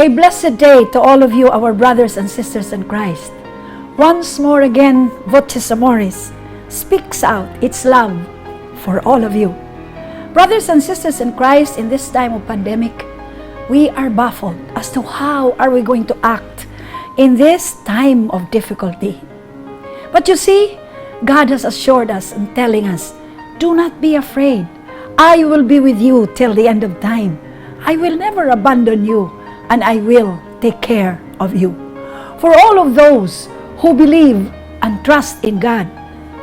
A blessed day to all of you, our brothers and sisters in Christ. Once more again, Voces, Amoris speaks out its love for all of you. Brothers and sisters in Christ, in this time of pandemic, we are baffled as to how are we going to act in this time of difficulty. But you see, God has assured us and telling us, do not be afraid. I will be with you till the end of time. I will never abandon you, and I will take care of you. For all of those who believe and trust in God,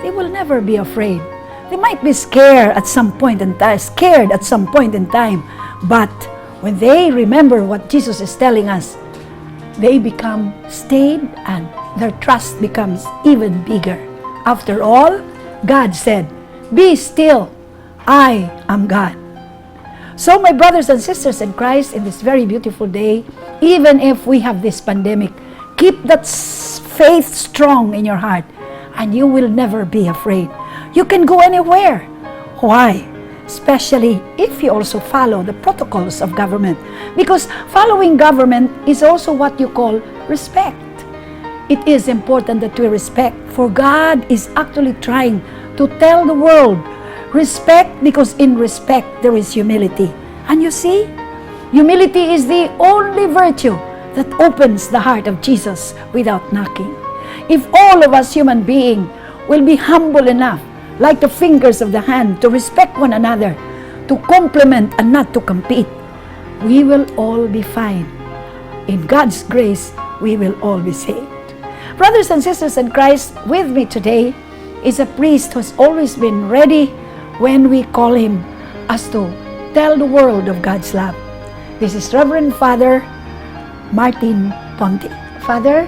they will never be afraid. They might be scared at some point in time, but when they remember what Jesus is telling us, they become stayed and their trust becomes even bigger. After all, God said, "Be still, I am God." So my brothers and sisters in Christ, in this very beautiful day, even if we have this pandemic, keep that faith strong in your heart and you will never be afraid. You can go anywhere. Why? Especially if you also follow the protocols of government. Because following government is also what you call respect. It is important that we respect, for God is actually trying to tell the world, respect, because in respect there is humility. And you see, humility is the only virtue that opens the heart of Jesus without knocking. If all of us human beings will be humble enough, like the fingers of the hand, to respect one another, to complement and not to compete, we will all be fine. In God's grace, we will all be saved. Brothers and sisters in Christ, with me today is a priest who has always been ready when we call him, as to tell the world of God's love. This is Reverend Father Martin Ponte. Father,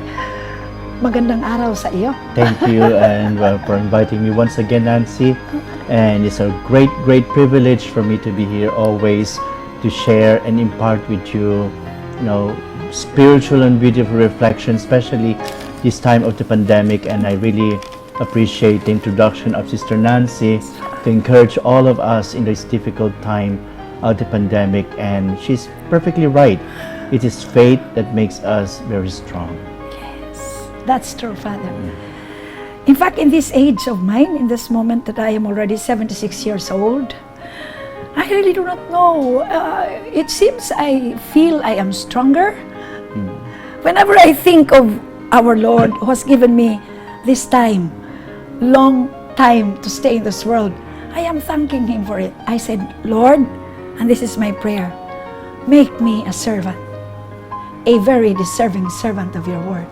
magandang araw sa iyo. Thank you and for inviting me once again, Nancy. And it's a great privilege for me to be here always to share and impart with you, spiritual and beautiful reflection, especially this time of the pandemic. And I really appreciate the introduction of Sister Nancy to encourage all of us in this difficult time of the pandemic. And she's perfectly right. It is faith that makes us very strong. That's true, Father. In fact, in this age of mine, in this moment that I am already 76 years old, I really do not know. It seems I feel I am stronger. Whenever I think of our Lord who has given me this time, long time to stay in this world, I am thanking Him for it. I said, Lord, and this is my prayer, make me a servant, a very deserving servant of your word.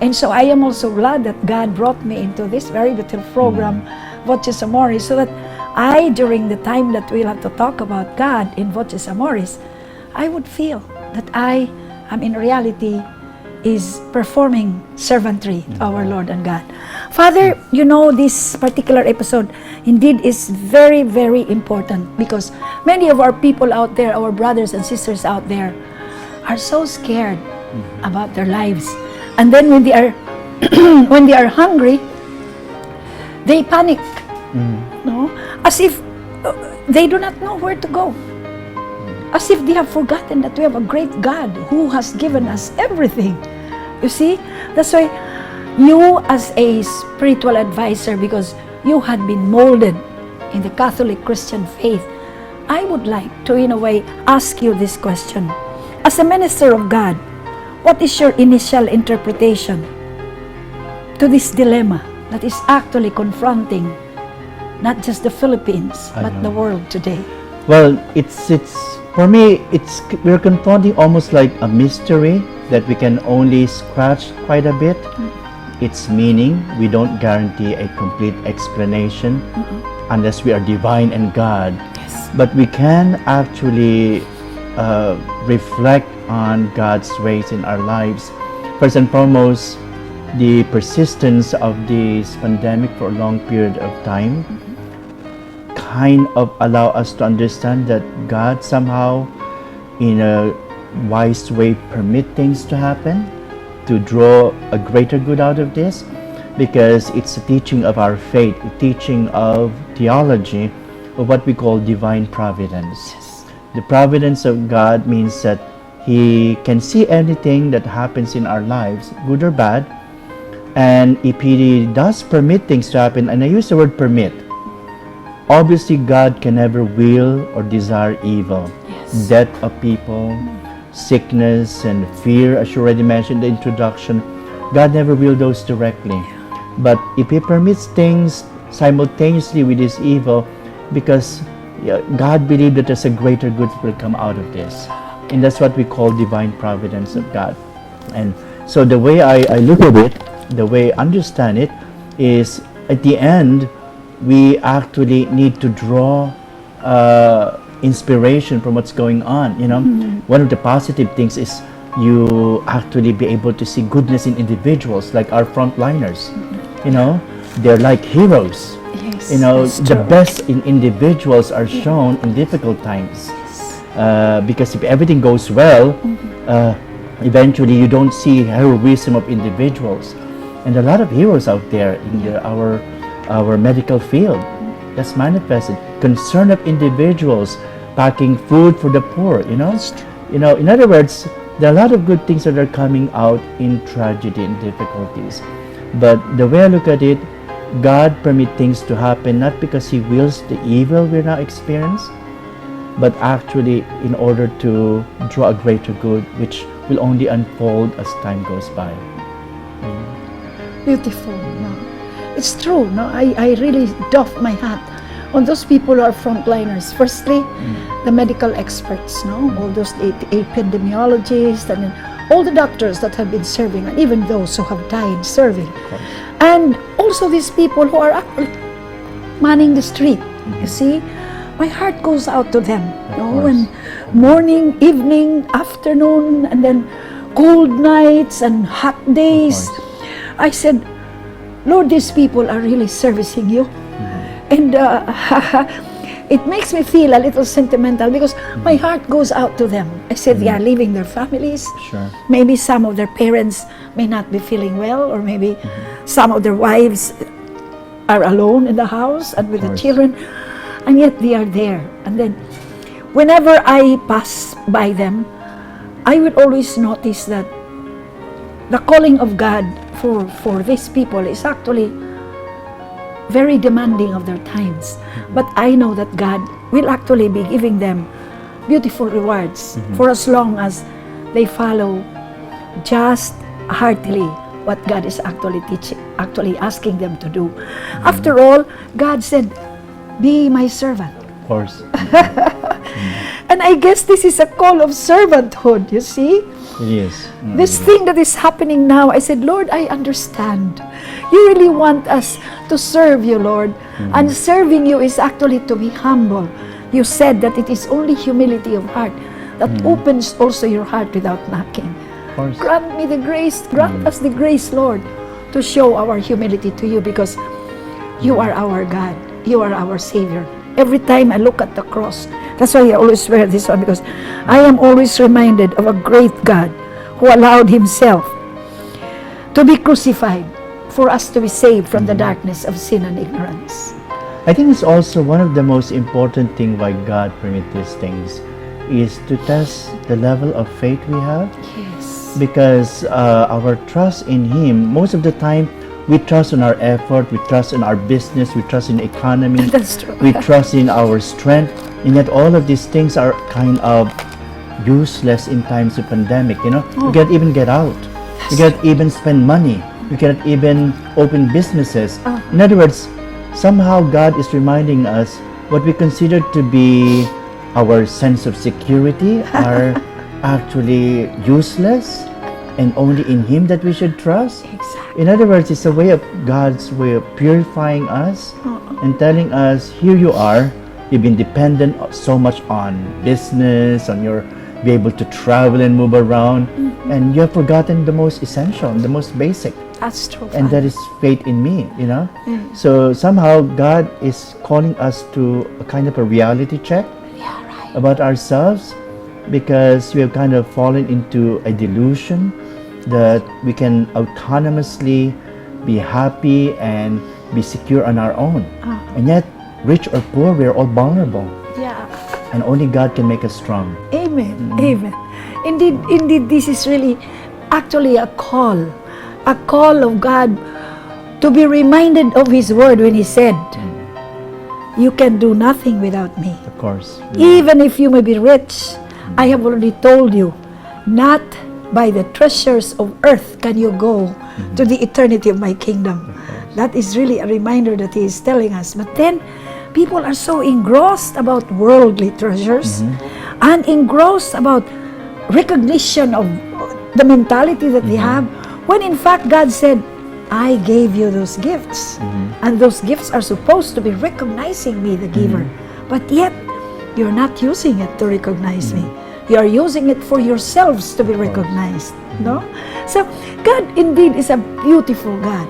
And so I am also glad that God brought me into this very little program, Voces Amoris, so that I, during the time that we'll have to talk about God in Voces Amoris, I would feel that I am in reality is performing servantry to our Lord and God. Father, this particular episode indeed is very, very important, because many of our people out there, our brothers and sisters out there, are so scared about their lives. And then when they are when they are hungry, they panic. As if they do not know where to go. As if they have forgotten that we have a great God who has given us everything. You see? That's why you, as a spiritual advisor, because you had been molded in the Catholic Christian faith, I would like to, in a way, ask you this question. As a minister of God, what is your initial interpretation to this dilemma that is actually confronting not just the Philippines, but the world today? Well, it's for me, we're confronting almost like a mystery that we can only scratch quite a bit. Its meaning, we don't guarantee a complete explanation unless we are divine and God. Yes. But we can actually reflect on God's ways in our lives. First and foremost, the persistence of this pandemic for a long period of time kind of allow us to understand that God somehow, in a wise way, permit things to happen to draw a greater good out of this, because it's a teaching of our faith, a teaching of theology of what we call divine providence. Yes. The providence of God means that He can see anything that happens in our lives, good or bad. And if He does permit things to happen, and I use the word permit, obviously God can never will or desire evil. Yes. Death of people, sickness and fear, as you already mentioned in the introduction, God never will those directly. But if He permits things simultaneously with this evil, because God believed that there's a greater good will come out of this. And that's what we call divine providence of God. And so the way I look at it, the way I understand it, is at the end, we actually need to draw inspiration from what's going on. One of the positive things is you actually be able to see goodness in individuals, like our frontliners. They're like heroes. Yes, The best in individuals are shown in difficult times. Because if everything goes well, eventually you don't see heroism of individuals. And a lot of heroes out there in our medical field that's manifested. Concern of individuals, packing food for the poor. In other words, there are a lot of good things that are coming out in tragedy and difficulties. But the way I look at it, God permits things to happen not because He wills the evil we now experience, but actually in order to draw a greater good, which will only unfold as time goes by. Beautiful. No? It's true. No, I really doff my hat on those people who are frontliners. Firstly, the medical experts, all those epidemiologists, and all the doctors that have been serving, and even those who have died serving, and also these people who are actually manning the street. You see, my heart goes out to them. And morning, evening, afternoon, and then cold nights and hot days. I said, Lord, these people are really servicing you. And it makes me feel a little sentimental because my heart goes out to them. I said, they are leaving their families. Sure. Maybe some of their parents may not be feeling well, or maybe some of their wives are alone in the house and with the children, and yet they are there. And then whenever I pass by them, I would always notice that the calling of God for these people is actually very demanding of their times. But I know that God will actually be giving them beautiful rewards for as long as they follow just heartily what God is actually asking them to do. After all, God said, be my servant. Of course. And I guess this is a call of servanthood, you see? It is. This thing that is happening now, I said, Lord, I understand. You really want us to serve you, Lord. And serving you is actually to be humble. You said that it is only humility of heart that opens also your heart without knocking. Of course. Grant me the grace, grant us the grace, Lord, to show our humility to you, because you are our God. You are our Savior. Every time I look at the cross, that's why I always wear this one, because I am always reminded of a great God who allowed Himself to be crucified for us to be saved from the darkness of sin and ignorance. I think it's also one of the most important things why God permits these things is to test the level of faith we have. Yes. Because our trust in Him, most of the time, we trust in our effort, we trust in our business, we trust in the economy, That's true. we trust in our strength, and yet all of these things are kind of useless in times of pandemic. We can't even get out. We can't even spend money. We cannot even open businesses. In other words, somehow God is reminding us what we consider to be our sense of security are actually useless, and only in Him that we should trust. Exactly. In other words, it's a way of God's way of purifying us and telling us, here you are, you've been dependent so much on business, on your be able to travel and move around, and you have forgotten the most essential, the most basic. That's true. And that is faith in me, So somehow God is calling us to a kind of a reality check about ourselves, because we have kind of fallen into a delusion that we can autonomously be happy and be secure on our own. And yet, rich or poor, we are all vulnerable. Yeah. And only God can make us strong. Amen. Amen. Indeed, this is really actually a call of God to be reminded of His word when He said, "You can do nothing without me." Of course. Even if you may be rich, I have already told you, not by the treasures of earth can you go to the eternity of my kingdom. That is really a reminder that He is telling us. But then, people are so engrossed about worldly treasures and engrossed about recognition of the mentality that they have, when in fact God said, I gave you those gifts. And those gifts are supposed to be recognizing me, the giver. But yet, you're not using it to recognize me. You are using it for yourselves to be recognized. No? So, God indeed is a beautiful God.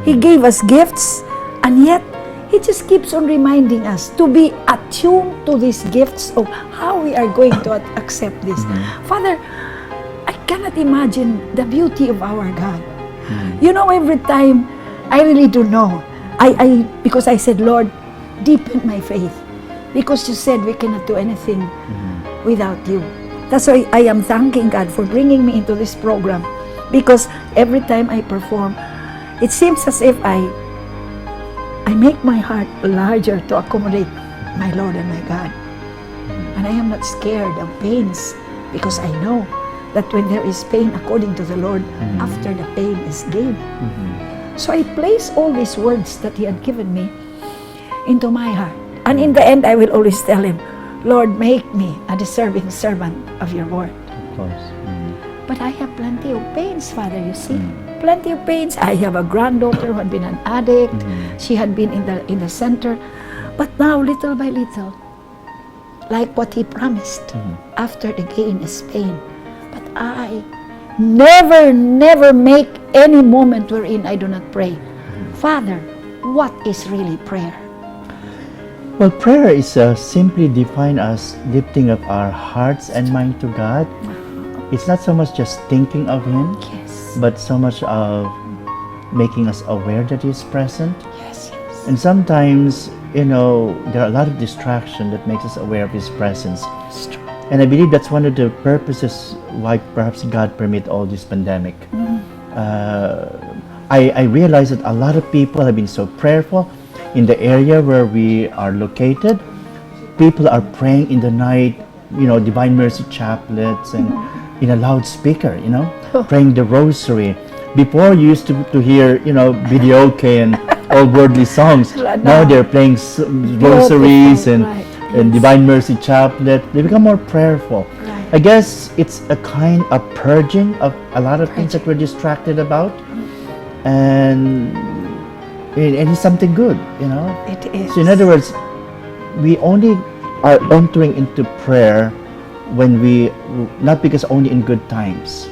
He gave us gifts, and yet, He just keeps on reminding us to be attuned to these gifts of how we are going to accept this. Father, I cannot imagine the beauty of our God. You know, every time, I really do know. Because I said, Lord, deepen my faith. Because you said we cannot do anything without you. That's why I am thanking God for bringing me into this program. Because every time I perform, it seems as if I make my heart larger to accommodate my Lord and my God. And I am not scared of pains, because I know that when there is pain according to the Lord, after the pain is gain. So I place all these words that He had given me into my heart. And in the end, I will always tell Him, Lord, make me a deserving servant of your word. Of course. But I have plenty of pains, Father, you see. Plenty of pains. I have a granddaughter who had been an addict. She had been in the center. But now, little by little, like what He promised, after the gain is pain. But I never make any moment wherein I do not pray. Father, what is really prayer? Well, prayer is simply defined as lifting up our hearts and mind to God. It's not so much just thinking of Him, Yes. but so much of making us aware that He is present. Yes. And sometimes, there are a lot of distraction that makes us aware of His presence. It's true. And I believe that's one of the purposes why perhaps God permit all this pandemic. I realize that a lot of people have been so prayerful in the area where we are located. People are praying in the night, Divine Mercy chaplets and in a loudspeaker, praying the rosary. Before you used to hear, videoke and all worldly songs. Now they're playing rosaries and Divine Mercy chaplet. They become more prayerful. I guess it's a kind of purging of a lot of things that we're distracted about, and it's something good, It is. So in other words, we only are entering into prayer when not because only in good times,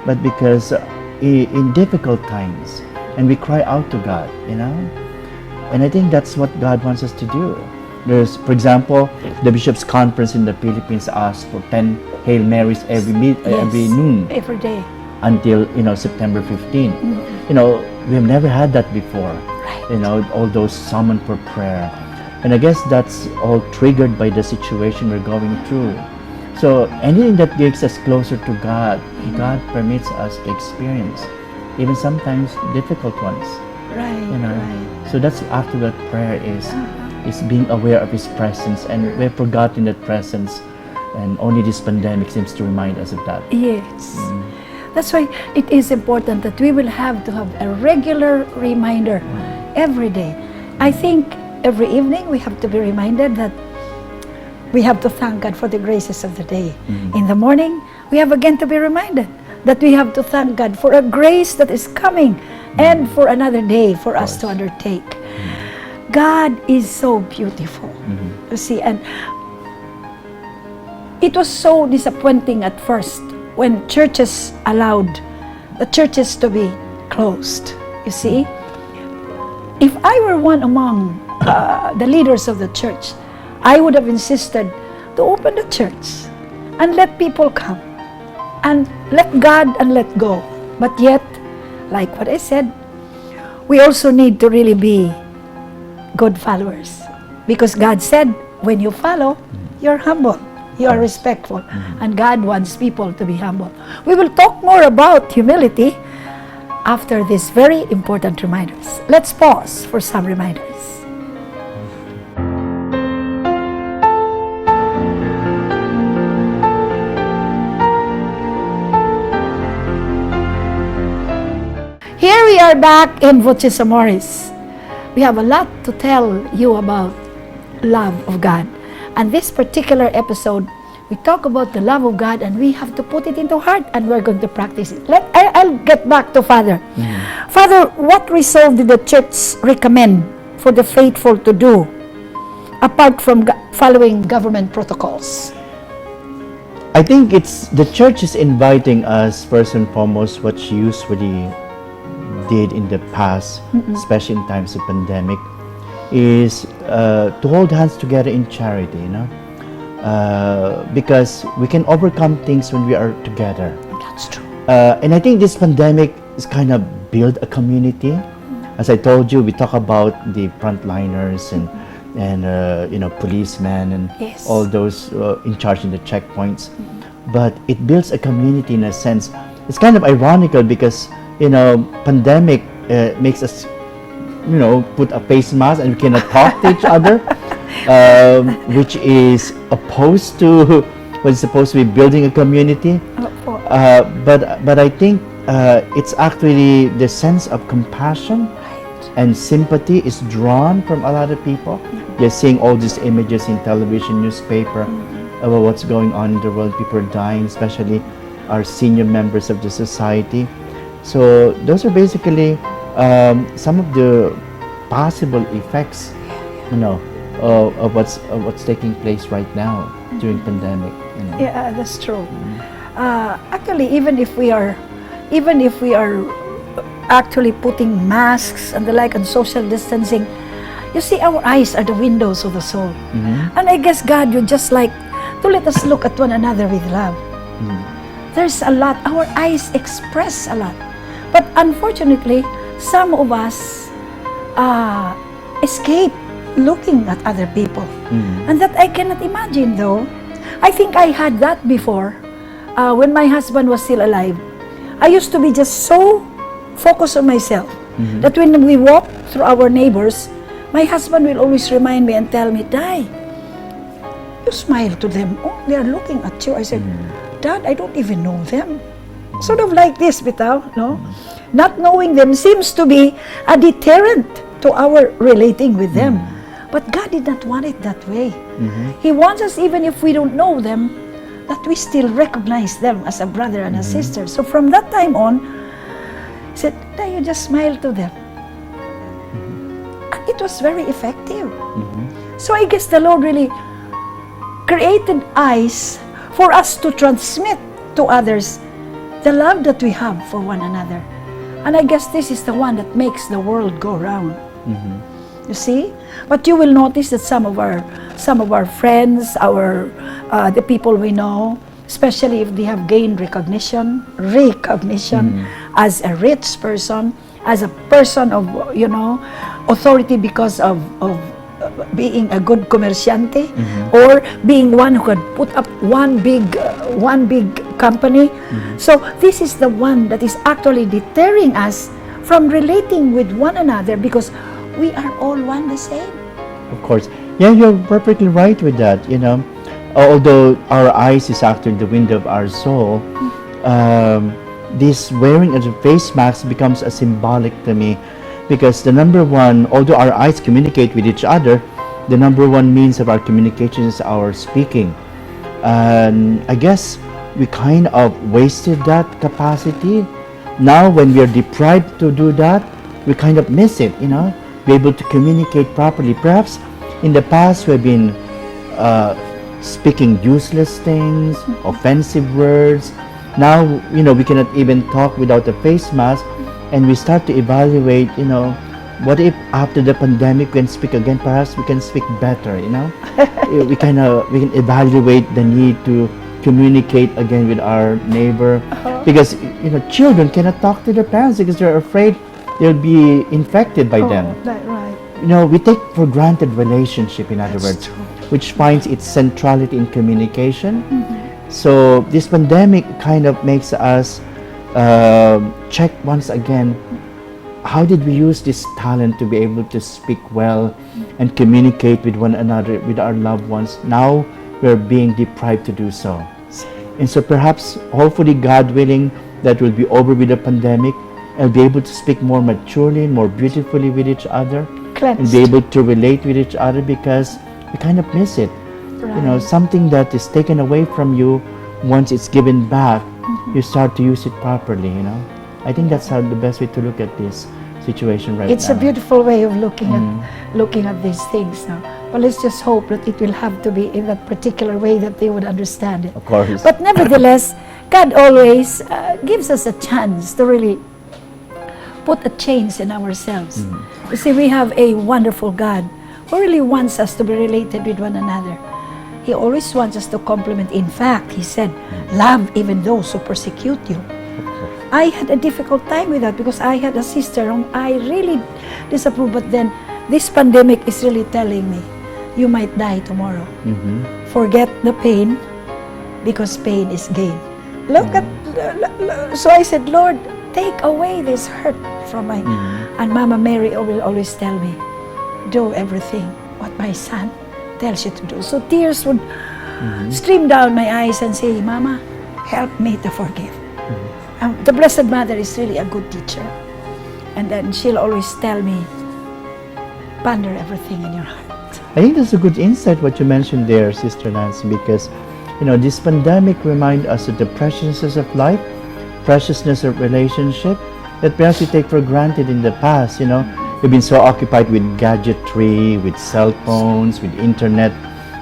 but because in difficult times, and we cry out to God, and I think that's what God wants us to do. There's, for example, the Bishops' Conference in the Philippines asked for 10 Hail Marys every noon. Every day. Until, September 15. We have never had that before. All those summoned for prayer. And I guess that's all triggered by the situation we're going through. So anything that gets us closer to God, God permits us to experience, even sometimes difficult ones. Right. So that's after what prayer is being aware of His presence, and we've forgotten that presence, and only this pandemic seems to remind us of that. Yes. That's why it is important that we will have to have a regular reminder every day. I think every evening we have to be reminded that we have to thank God for the graces of the day. In the morning, we have again to be reminded that we have to thank God for a grace that is coming and for another day for us to undertake. God is so beautiful. You see, and it was so disappointing at first when churches allowed the churches to be closed. You see, if I were one among the leaders of the church, I would have insisted to open the church and let people come and let God and let go. But yet, like what I said, we also need to really be good followers, because God said when you follow, you're humble. You are respectful. And God wants people to be humble. We will talk more about humility after these very important reminders. Let's pause for some reminders. Here we are back in Voces Amoris. We have a lot to tell you about love of God. And this particular episode, we talk about the love of God and we have to put it into heart and we're going to practice it. I'll get back to Father. Father, what resolve did the church recommend for the faithful to do apart from following government protocols? I think it's the church is inviting us first and foremost what she usually did in the past, especially in times of pandemic, is to hold hands together in charity, because we can overcome things when we are together. That's true. And I think this pandemic is kind of build a community. As I told you, we talk about the frontliners and policemen and Yes. all those in charge in the checkpoints. But it builds a community in a sense. It's kind of ironical because pandemic makes us put a face mask and we cannot talk to each other, which is opposed to what's supposed to be building a community. But I think it's actually the sense of compassion and sympathy is drawn from a lot of people. They're seeing all these images in television, newspaper about what's going on in the world. People are dying, especially our senior members of the society. So those are basically some of the possible effects, of what's taking place right now during pandemic. Yeah, that's true. Actually, even if we are actually putting masks and the like and social distancing, you see, our eyes are the windows of the soul. And I guess God would just like to let us look at one another with love. There's a lot. Our eyes express a lot. But unfortunately, some of us escape looking at other people. And that I cannot imagine though. I think I had that before when my husband was still alive. I used to be just so focused on myself that when we walk through our neighbors, my husband will always remind me and tell me, Dai, you smile to them. Oh, they are looking at you. I said, Dad, I don't even know them. Sort of like this, bitaw, no? Not knowing them seems to be a deterrent to our relating with them. But God did not want it that way. He wants us, even if we don't know them, that we still recognize them as a brother and a sister. So from that time on, he said, now you just smile to them. And it was very effective. So I guess the Lord really created eyes for us to transmit to others the love that we have for one another. And I guess this is the one that makes the world go round. You see? But you will notice that some of our friends, the people we know, especially if they have gained recognition as a rich person, as a person of authority because of being a good comerciante, or being one who could put up one big company. So this is the one that is actually deterring us from relating with one another because we are all one the same. Of course. Yeah, you're perfectly right with that, Although our eyes is actually the window of our soul, this wearing of the face mask becomes a symbolic to me because the number one, although our eyes communicate with each other, the number one means of our communication is our speaking. And I guess we kind of wasted that capacity. Now when we are deprived to do that, we kind of miss it, be able to communicate properly. Perhaps in the past we've been speaking useless things, offensive words. Now, we cannot even talk without a face mask, and we start to evaluate, what if after the pandemic we can speak again, perhaps we can speak better, we can evaluate the need to communicate again with our neighbor, because, children cannot talk to their parents because they're afraid they'll be infected by them. That's right. We take for granted relationship, in other words. True. which finds its centrality in communication. So this pandemic kind of makes us check once again, how did we use this talent to be able to speak well and communicate with one another, with our loved ones? Now we're being deprived to do so. And so perhaps, hopefully, God willing, that will be over with the pandemic and be able to speak more maturely, more beautifully with each other, and be able to relate with each other, because we kind of miss it. You know, something that is taken away from you, once it's given back, you start to use it properly, you know. I think that's how the best way to look at this situation right now. It's a beautiful way of looking at these things now. But let's just hope that it will have to be in that particular way that they would understand it. Of course. But nevertheless, God always gives us a chance to really put a change in ourselves. You see, we have a wonderful God who really wants us to be related with one another. He always wants us to complement. In fact, He said, love even those who persecute you. I had a difficult time with that because I had a sister whom I really disapproved. But then this pandemic is really telling me, you might die tomorrow. Forget the pain, because pain is gain. Look at, so I said, Lord, take away this hurt from my, and Mama Mary will always tell me, do everything what my son tells you to do. So tears would stream down my eyes and say, Mama, help me to forgive. The Blessed Mother is really a good teacher. And then she'll always tell me, ponder everything in your heart. I think that's a good insight what you mentioned there, Sister Nancy, because, you know, this pandemic reminds us of the preciousness of life, preciousness of relationship, that perhaps we take for granted in the past. You know, we've been so occupied with gadgetry, with cell phones, with internet,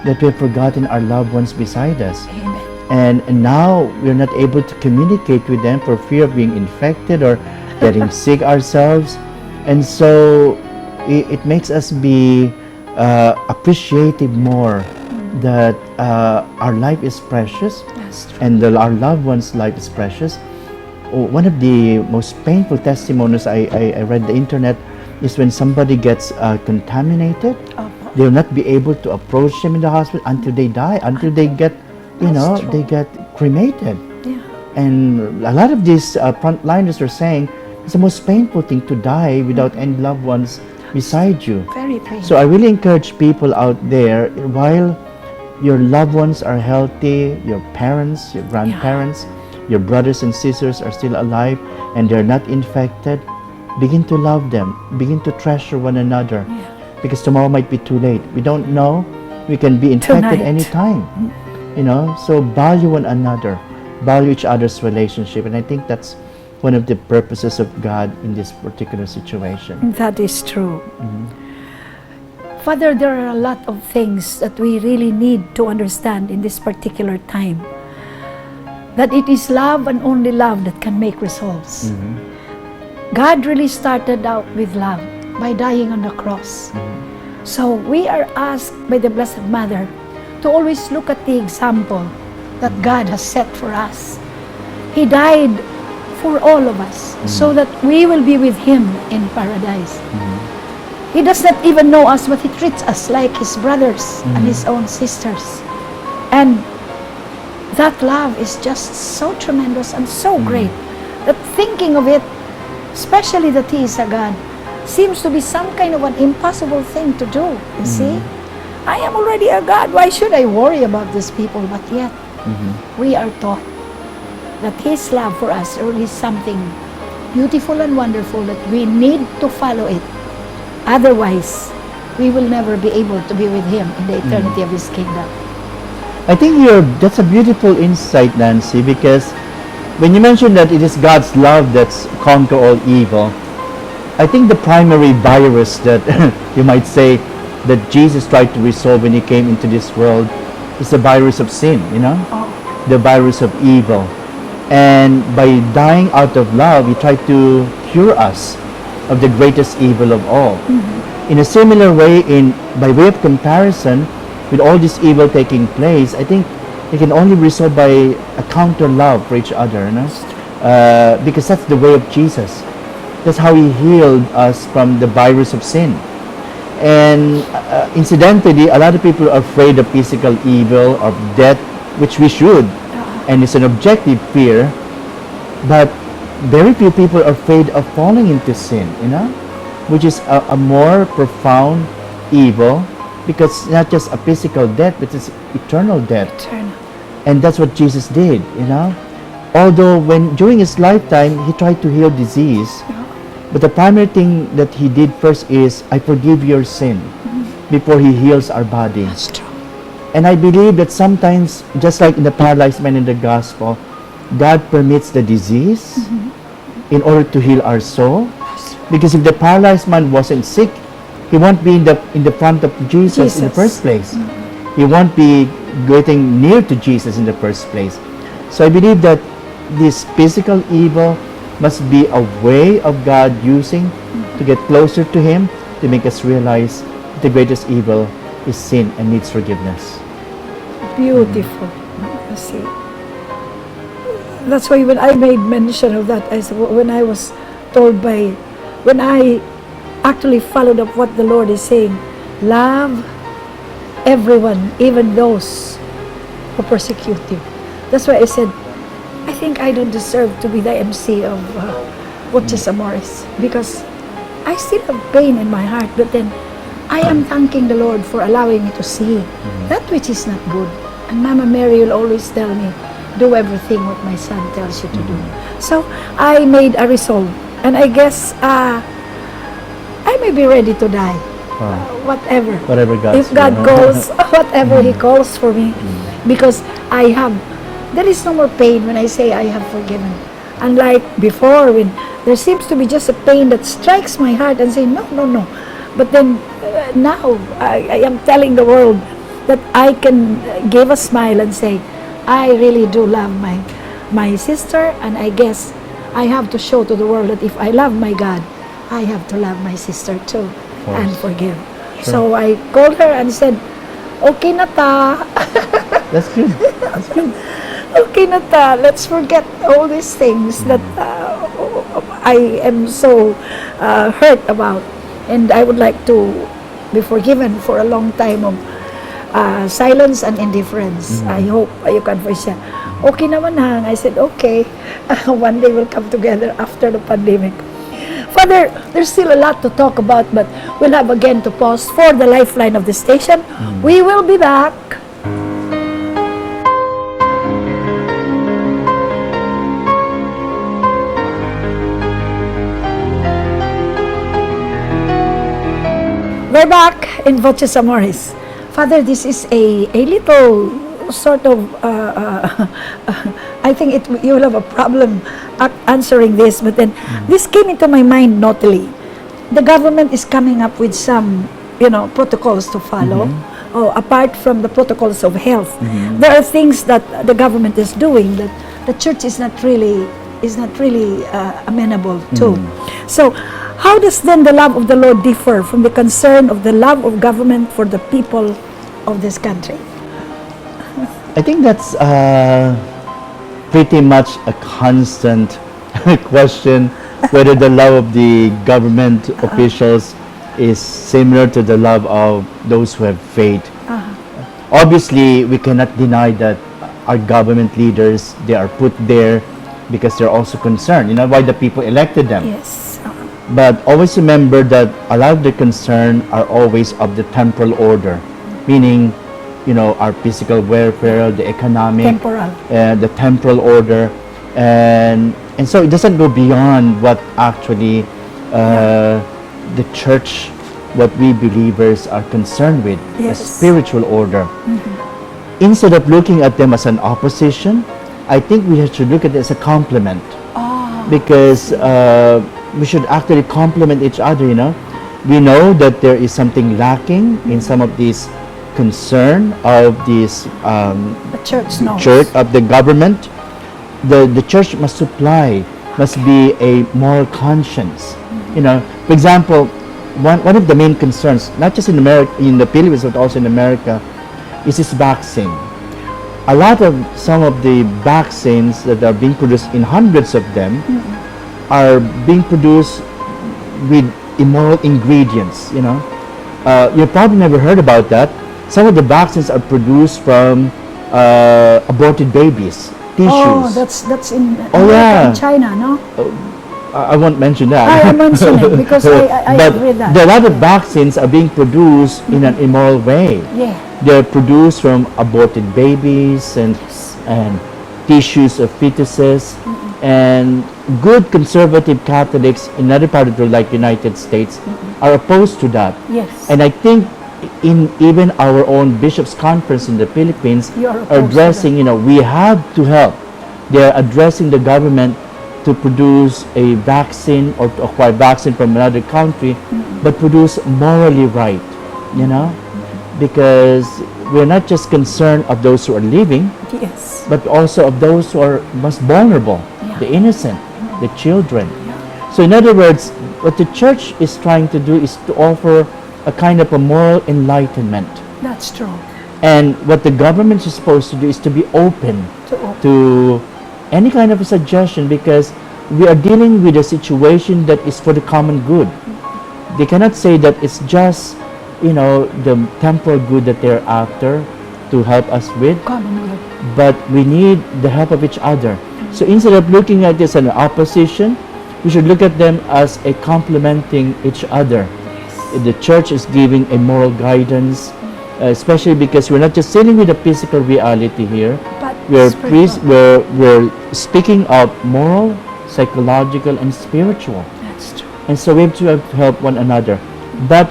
that we have forgotten our loved ones beside us. Amen. And now we're not able to communicate with them for fear of being infected or getting sick ourselves. And so it makes us be appreciative more that our life is precious, and our loved one's life is precious. One of the most painful testimonies I read the internet is when somebody gets contaminated, they will not be able to approach them in the hospital until they die, until they get, you know, they get cremated. And a lot of these frontliners are saying it's the most painful thing to die without any loved ones beside you. Very painful. So I really encourage people out there, while your loved ones are healthy, your parents, your grandparents, your brothers and sisters are still alive and they're not infected, begin to love them, begin to treasure one another, because tomorrow might be too late. We don't know, we can be infected anytime. You know, so value one another, value each other's relationship, and I think that's one of the purposes of God in this particular situation. That is true. Father, there are a lot of things that we really need to understand in this particular time. That it is love and only love that can make results. God really started out with love by dying on the cross. So we are asked by the Blessed Mother to always look at the example that God has set for us. He died for all of us so that we will be with Him in paradise. He does not even know us, but He treats us like His brothers and His own sisters. And that love is just so tremendous and so great that thinking of it, especially that He is a God, seems to be some kind of an impossible thing to do. You see? I am already a God. Why should I worry about these people? But yet, we are taught that His love for us really is something beautiful and wonderful that we need to follow it. Otherwise, we will never be able to be with Him in the eternity of His kingdom. I think that's a beautiful insight, Nancy, because when you mentioned that it is God's love that's conquer all evil, I think the primary virus that you might say that Jesus tried to resolve when He came into this world is the virus of sin, you know? The virus of evil. And by dying out of love, He tried to cure us of the greatest evil of all. In a similar way, by way of comparison, with all this evil taking place, I think it can only resolve by a counter love for each other, you know? Because that's the way of Jesus. That's how He healed us from the virus of sin. And incidentally, a lot of people are afraid of physical evil, of death, which we should, and it's an objective fear. But very few people are afraid of falling into sin, which is a more profound evil, because it's not just a physical death, but it's eternal death. Eternal. And that's what Jesus did, Although during his lifetime, he tried to heal disease, but the primary thing that he did first is, I forgive your sin, before he heals our body. That's true. And I believe that sometimes, just like in the paralyzed man in the gospel, God permits the disease in order to heal our soul. Because if the paralyzed man wasn't sick, he won't be in the front of Jesus in the first place. He won't be getting near to Jesus in the first place. So I believe that this physical evil must be a way of God using to get closer to him, to make us realize the greatest evil is sin and needs forgiveness. Beautiful. I see. That's why when I made mention of that, when I was told when I actually followed up what the Lord is saying, love everyone, even those who persecute you. That's why I said, I think I don't deserve to be the MC of Voces, Amoris, because I still have pain in my heart, but then I am thanking the Lord for allowing me to see that which is not good. And Mama Mary will always tell me, do everything what my son tells you to do. So I made a resolve, and I guess I may be ready to die. Whatever God. If God calls, whatever He calls for me, because there is no more pain when I say I have forgiven. Unlike before, when there seems to be just a pain that strikes my heart and say, no. But then now I am telling the world that I can give a smile and say, I really do love my sister, and I guess I have to show to the world that if I love my God, I have to love my sister too and forgive. Sure. So I called her and said, okay na ta. That's good. That's good. Okay na ta, let's forget all these things that I am so hurt about, and I would like to be forgiven for a long time of silence and indifference. I hope you can voice siya. Okay naman hang. I said, okay. One day we'll come together after the pandemic. Father, there's still a lot to talk about, but we'll have again to pause for the lifeline of the station. We will be back. We're back in Voces, Amoris. Father, this is a little sort of, I think you will have a problem answering this, but then this came into my mind naughtily. The government is coming up with some, protocols to follow. Apart from the protocols of health, there are things that the government is doing that the church is not really amenable to. So, how does then the love of the Lord differ from the concern of the love of government for the people of this country? I think that's pretty much a constant question, whether the love of the government officials is similar to the love of those who have faith. Obviously, we cannot deny that our government leaders, they are put there because they're also concerned, why the people elected them. Yes. But always remember that a lot of the concern are always of the temporal order, meaning, our physical welfare, the economic, Temporal. The temporal order, and so it doesn't go beyond what actually the church, what we believers are concerned with, the spiritual order. Instead of looking at them as an opposition, I think we should look at it as a complement, because we should actually complement each other. We know that there is something lacking in some of these concern of this The church knows. church of the government. The church must be a moral conscience. For example, one of the main concerns, not just in America, in the Philippines, but also in America, is this vaccine. A lot of some of the vaccines that are being produced, in hundreds of them, are being produced with immoral ingredients, You probably never heard about that. Some of the vaccines are produced from aborted babies, tissues. Oh, that's in Oh, America yeah. and China, no? I won't mention that. I mention it because I But read that. a lot of vaccines are being produced in an immoral way. Yeah. They're produced from aborted babies and tissues of fetuses. And good conservative Catholics in other parts of the like United States are opposed to that. Yes. And I think in even our own bishops' conference in the Philippines You are opposed are to addressing, we have to help. They're addressing the government to produce a vaccine or to acquire vaccine from another country, but produce morally right, because we're not just concerned of those who are living, Yes. but also of those who are most vulnerable, Yeah. the innocent, the children. So in other words, what the church is trying to do is to offer a kind of a moral enlightenment. That's true. And what the government is supposed to do is to be open to any kind of a suggestion, because we are dealing with a situation that is for the common good. They cannot say that it's just, the temporal good that they're after to help us with, Common good. but we need the help of each other. So instead of looking at this as an opposition, we should look at them as a complementing each other. The church is giving a moral guidance, especially because we're not just dealing with the physical reality here. But We're speaking of moral, psychological, and spiritual. That's true. And so we have to help one another. But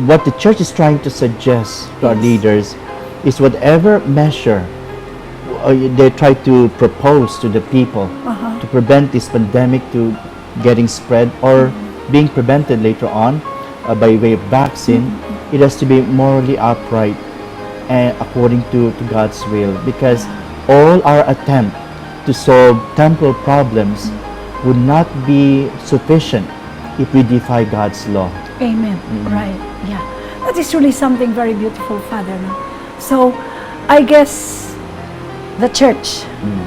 what the church is trying to suggest to our leaders is whatever measure they try to propose to the people to prevent this pandemic to getting spread or being prevented later on by way of vaccine, it has to be morally upright and according to God's will, because all our attempt to solve temporal problems would not be sufficient if we defy God's law. Amen. Right. Yeah. That is really something very beautiful, Father. No? So, I guess the church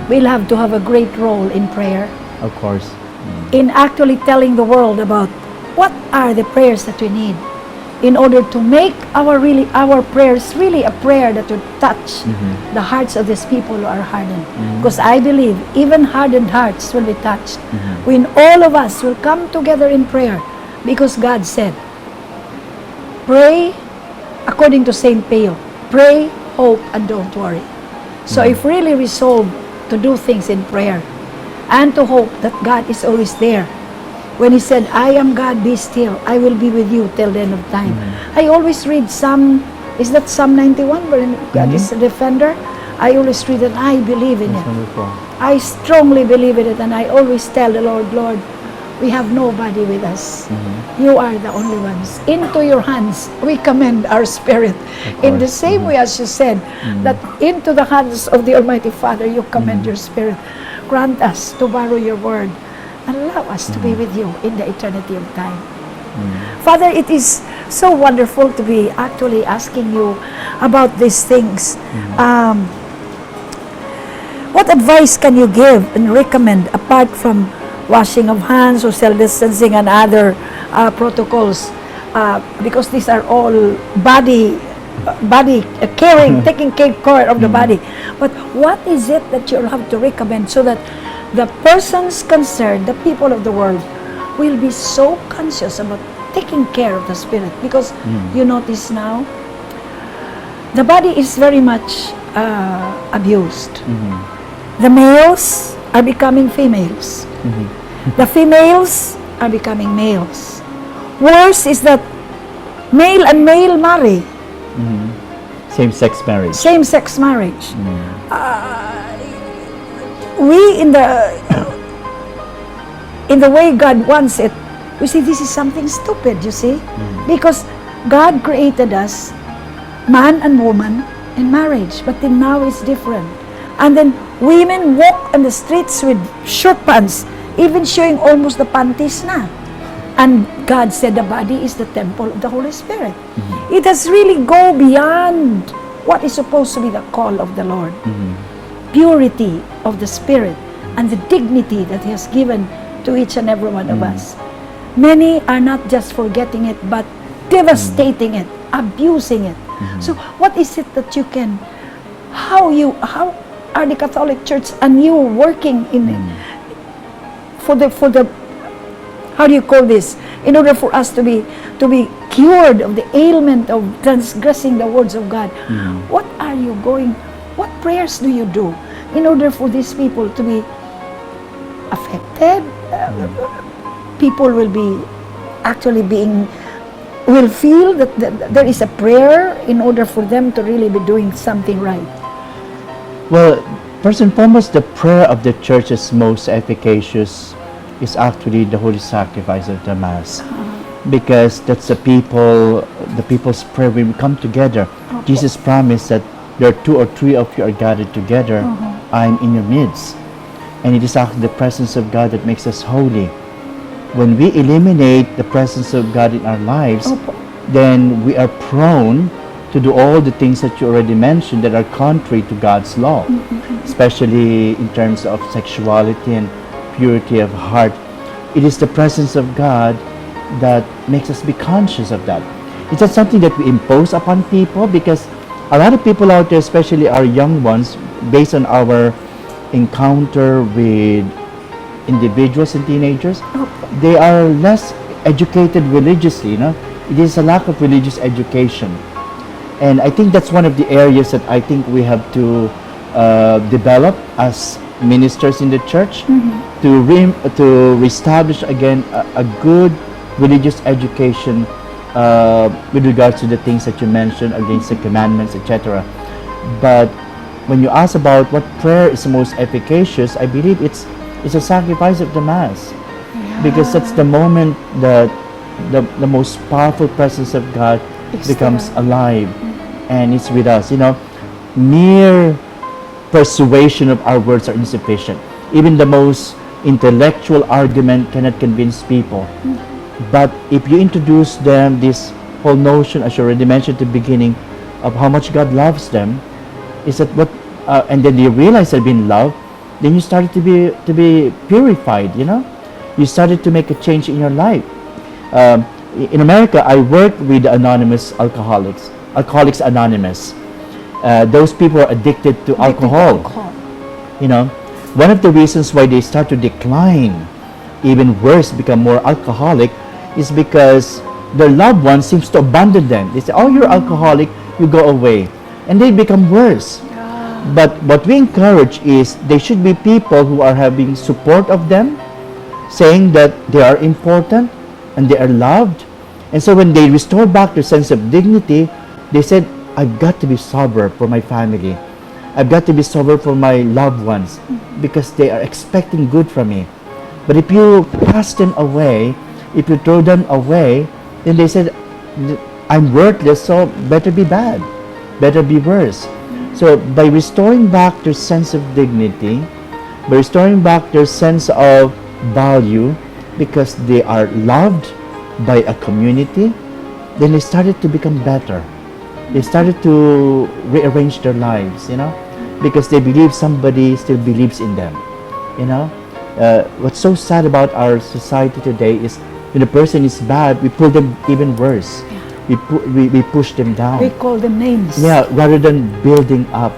will have to have a great role in prayer, Of course. in actually telling the world about what are the prayers that we need in order to make our prayers really a prayer that would touch the hearts of these people who are hardened. Because I believe even hardened hearts will be touched when all of us will come together in prayer, because God said, pray according to St. Pio, pray, hope, and don't worry. So if really resolve to do things in prayer and to hope that God is always there, when He said, I am God, be still, I will be with you till the end of time. I always read Psalm, is that Psalm 91, where God is a defender? I always read it, I believe in it. Wonderful. I strongly believe in it, and I always tell the Lord, Lord, we have nobody with us. You are the only ones. Into your hands we commend our spirit. In the same way as you said, that into the hands of the Almighty Father you commend your spirit. Grant us to borrow your word. Allow us to be with you in the eternity of time. Father, it is so wonderful to be actually asking you about these things. What advice can you give and recommend apart from washing of hands, social distancing, and other protocols? Because these are all body caring, taking care of the body. But what is it that you'll have to recommend so that the persons concerned, the people of the world, will be so conscious about taking care of the spirit? Because you notice now, the body is very much abused. The males are becoming females. The females are becoming males. Worse is that male and male marry. Same-sex marriage. Same-sex marriage. We in the way God wants it, we see this is something stupid, you see? Because God created us, man and woman, in marriage, but then now it's different. And then women walk on the streets with short pants, even showing almost the panties na. And God said the body is the temple of the Holy Spirit. It has really go beyond what is supposed to be the call of the Lord. Purity of the spirit and the dignity that He has given to each and every one of us. Many are not just forgetting it, but devastating it, abusing it. So what is it that you can, how are the Catholic Church and you working in for the how do you call this, in order for us to be cured of the ailment of transgressing the words of God? What are you going, what prayers do you do in order for these people to be affected? People will be actually will feel that there is a prayer in order for them to really be doing something right. Well, first and foremost, the prayer of the church is most efficacious is actually the holy sacrifice of the Mass, because that's the people's prayer when we come together. Jesus promised that there are 2 or 3 of you are gathered together, I'm in your midst. And it is actually the presence of God that makes us holy. When we eliminate the presence of God in our lives, then we are prone to do all the things that you already mentioned that are contrary to God's law, especially in terms of sexuality and purity of heart. It is the presence of God that makes us be conscious of that. It's not something that we impose upon people, because a lot of people out there, especially our young ones, based on our encounter with individuals and teenagers, they are less educated religiously, you know. It is a lack of religious education. And I think that's one of the areas that I think we have to develop as ministers in the church, to reestablish again a good religious education with regards to the things that you mentioned against the commandments, etc. But when you ask about what prayer is the most efficacious, I believe it's a sacrifice of the Mass, because that's the moment that the most powerful presence of God becomes alive and it's with us. You know, mere persuasion of our words are insufficient. Even the most intellectual argument cannot convince people. But if you introduce them this whole notion, as you already mentioned at the beginning, of how much God loves them, is that what, and then they realize they've been loved, then you started to be purified. You know, you started to make a change in your life. In America, I work with anonymous Alcoholics Anonymous. Those people are addicted to alcohol. You know, one of the reasons why they start to decline, even worse, become more alcoholic, is because their loved one seems to abandon them. They say, "Oh, you're alcoholic, you go away," and they become worse. But what we encourage is they should be people who are having support of them, saying that they are important and they are loved. And so when they restore back their sense of dignity, they said, "I've got to be sober for my family. I've got to be sober for my loved ones, because they are expecting good from me." But if you cast them away, if you throw them away, then they said, "I'm worthless, so better be bad, better be worse." So by restoring back their sense of dignity, by restoring back their sense of value, because they are loved by a community, then they started to become better. They started to rearrange their lives, you know, because they believe somebody still believes in them, you know. What's so sad about our society today is when a person is bad, we pull them even worse. We push them down. We call them names. Yeah, rather than building up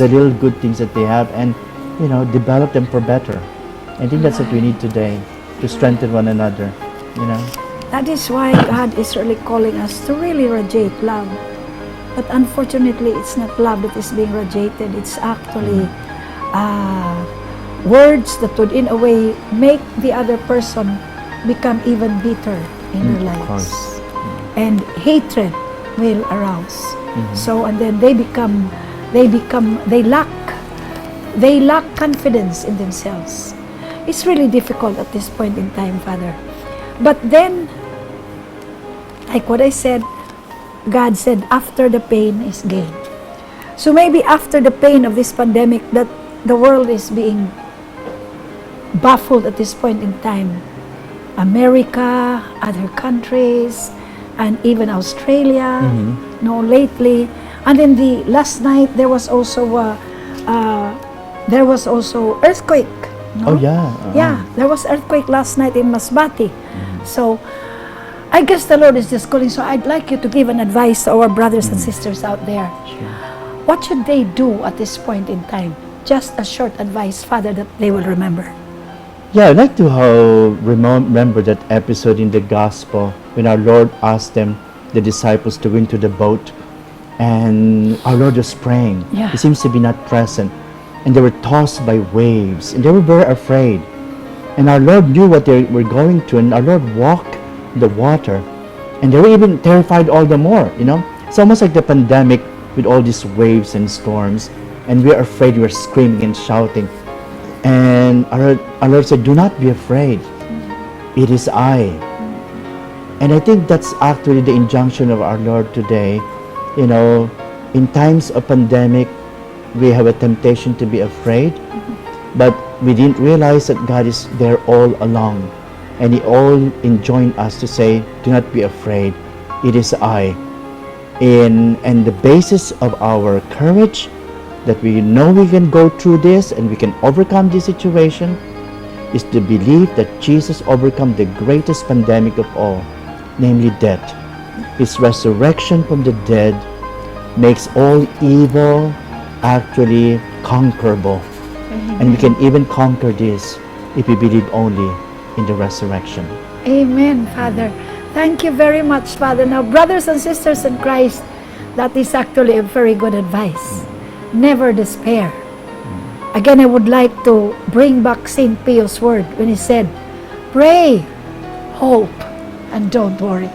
the little good things that they have and, you know, develop them for better. I think that's what we need today, to strengthen one another, you know. That is why God is really calling us to really radiate love. But unfortunately, it's not love that is being radiated. It's actually words that would, in a way, make the other person become even bitter in their lives. And hatred will arouse. So, and then they lack confidence in themselves. It's really difficult at this point in time, Father. But then, like what I said, God said, after the pain is gain. So maybe after the pain of this pandemic, that the world is being baffled at this point in time. America, other countries, and even Australia, lately. And then the last night there was also earthquake. No? Oh yeah. Yeah, there was earthquake last night in Masbate. So I guess the Lord is just calling, so I'd like you to give an advice to our brothers and sisters out there. What should they do at this point in time? Just a short advice, Father, that they will remember. Yeah, I'd like to remember that episode in the Gospel when our Lord asked the disciples, to go into the boat, and our Lord was praying. Yeah. He seems to be not present, and they were tossed by waves, and they were very afraid. And our Lord knew what they were going to, and our Lord walked the water, and they were even terrified all the more. It's almost like the pandemic with all these waves and storms, and we're afraid, we're screaming and shouting. And our Lord said, do not be afraid, it is I. And I think that's actually the injunction of our Lord today. In times of pandemic, we have a temptation to be afraid, but we didn't realize that God is there all along, and He all enjoined us to say, do not be afraid, it is I. And the basis of our courage, that we know we can go through this and we can overcome this situation, is to believe that Jesus overcome the greatest pandemic of all, namely death. His resurrection from the dead makes all evil actually conquerable. And we can even conquer this if we believe only in the resurrection. Amen, Father. Thank you very much, Father. Now, brothers and sisters in Christ, that is actually a very good advice. Never despair. Again, I would like to bring back St. Pio's word when he said, pray, hope, and don't worry.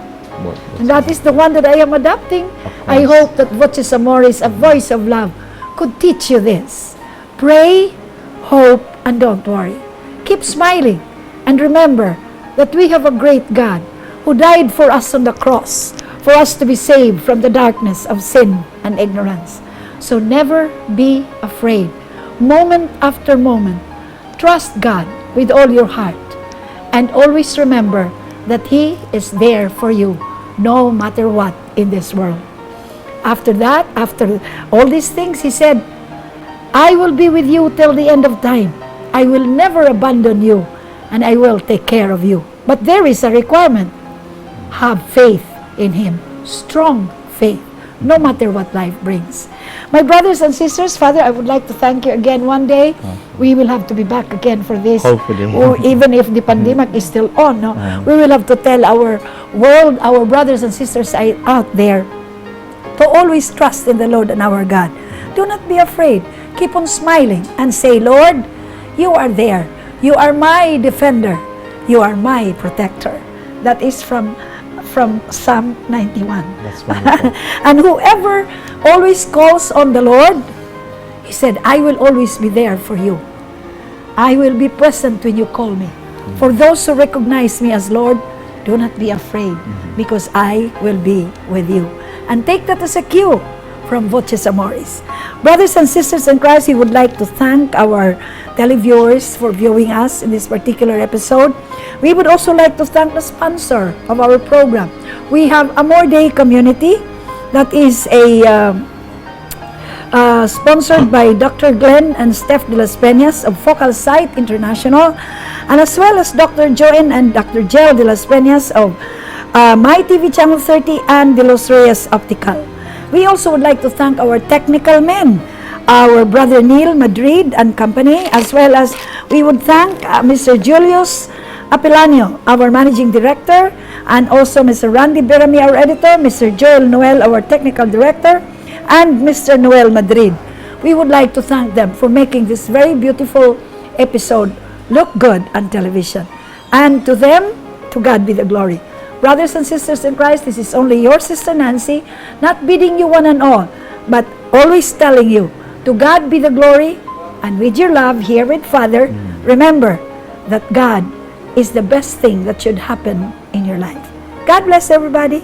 And that is the one that I am adopting. I hope that Voces Amoris, a voice of love, could teach you this. Pray, hope, and don't worry. Keep smiling, and remember that we have a great God who died for us on the cross, for us to be saved from the darkness of sin and ignorance. So never be afraid. Moment after moment, trust God with all your heart, and always remember that He is there for you, no matter what in this world. After that, after all these things, He said, I will be with you till the end of time. I will never abandon you, and I will take care of you. But there is a requirement. Have faith in Him. Strong faith, no matter what life brings. My brothers and sisters, Father, I would like to thank you again. One day, we will have to be back again for this. Hopefully. Or even if the pandemic is still on, we will have to tell our world, our brothers and sisters out there, to always trust in the Lord and our God. Do not be afraid. Keep on smiling and say, Lord, you are there. You are my defender. You are my protector. That is from Psalm 91. That's wonderful. And whoever always calls on the Lord, He said, I will always be there for you. I will be present when you call me. For those who recognize me as Lord, do not be afraid, because I will be with you. And take that as a cue from Voces Amoris. Brothers and sisters in Christ, we would like to thank our televiewers for viewing us in this particular episode. We would also like to thank the sponsor of our program. We have Amor Day Community, that is a sponsored by Dr. Glenn and Steph de las Peñas of Focal Sight International, and as well as Dr. Joanne and Dr. Jel de las Peñas of My TV Channel 30 and De Los Reyes Optical. We also would like to thank our technical men, our brother Neil Madrid and company, as well as we would thank Mr. Julius Apelanio, our managing director, and also Mr. Randy Berami, our editor, Mr. Joel Noel, our technical director, and Mr. Noel Madrid. We would like to thank them for making this very beautiful episode look good on television. And to them, to God be the glory. Brothers and sisters in Christ, this is only your sister Nancy, not bidding you one and all, but always telling you, to God be the glory, and with your love here with Father, remember that God is the best thing that should happen in your life. God bless everybody.